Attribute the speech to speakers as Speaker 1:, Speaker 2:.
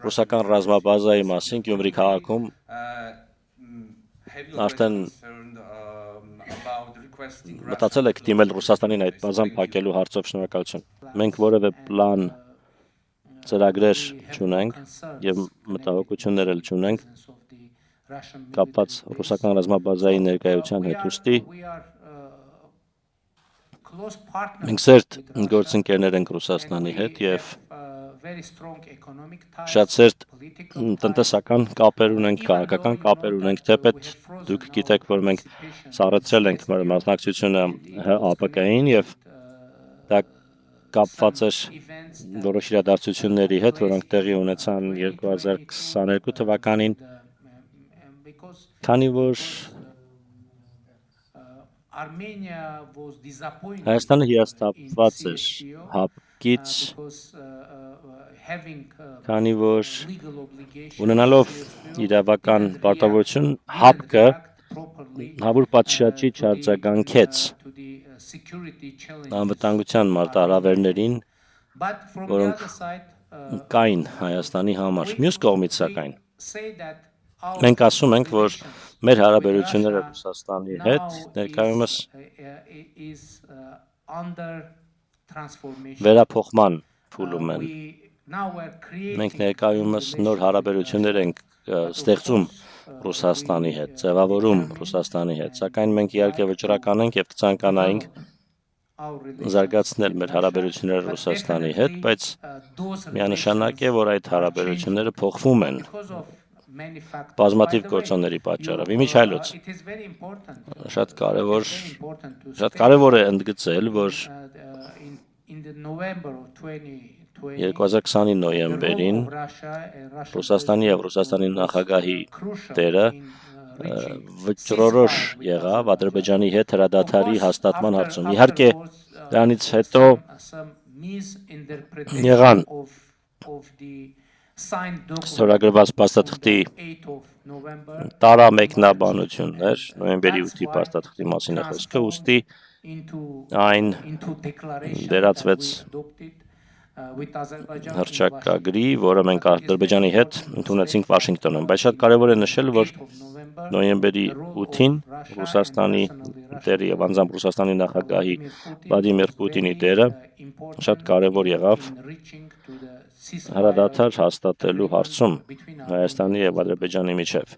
Speaker 1: ռուսական ռազմաբազայի մասին Գյումրի քաղաքում արդեն մտածել եք դիմել Ռուսաստանին այդ բազան փակելու հարցով? Շնորհակալություն։ Մենք որևէ պլան, ծրագրեր չունենք եւ մտահոգություններ էլ չունենք կապված ռուսական ռազմաբազայի ներկայության հետ, ուստի մենք սերտ գործընկերներ ենք Ռուսաստանի հետ եւ շատ սերտ տնտեսական կապեր ունենք, քաղաքական կապեր ունենք, թեպետ դուք գիտեք, որ մենք սառեցրել ենք մեր մասնակցությունը ՀԱՊԿ-ին եւ դա կապված էր որոշ իրադարձությունների հետ, որոնք տեղի ունեցան 2022 թվականին, քանի որ Հայաստանը հիասթափված էր ՀԱՊԿ-ից, քանի որ ունենալով իրավական պարտավորություն ՀԱՊԿ-ը հավուր պատշաճի չարձագանքեց անվտանգության մարտահրավերներին, որոնք կային Հայաստանի համար։ Մյուս կողմից սակայն մենք ասում ենք, որ մեր հարաբերությունները Ռուսաստանի հետ ներկայումս վերափոխման փուլում են։ Մենք ներկայումս նոր հարաբերություններ ենք ստեղծում Ռուսաստանի հետ, ձևավորում Ռուսաստանի հետ, սակայն մենք իհարկե վճռական ենք եւ կցանկանայինք զարգացնել մեր հարաբերությունները Ռուսաստանի հետ, բայց միանշանակ է, որ այդ հարաբերությունները փոխվում են բազմաթիվ գործոնների պատճառով։ Իմիջիայլոց շատ կարևոր է ընդգծել, որ 2020-ի նոյեմբերին Ռուսաստանի եւ Ռուսաստանի նախագահի դերը վճռորոշ եղավ Ադրբեջանի հետ հրադադարի հաստատման հարցում։ Իհարկե, դրանից հետո եղան ստորագրված փաստաթղթի տարամեկնաբանություններ, նոյեմբերի 8-ի փաստաթղթի մասին է խոսքը, ուստի այն վերածվեց հռչակագրի, որը մենք Ադրբեջանի հետ ընդունեցինք Վաշինգտոնում, բայց շատ կարևոր է նշել, որ նոյեմբերի 8-ին Ռուսաստանի դերը եւ անձամբ Ռուսաստանի նախագահի Վլադիմիր Պուտինի դերը շատ կարևոր եղավ հրադադար հաստատելու հարցում Հայաստանի եւ Ադրբեջանի միջև։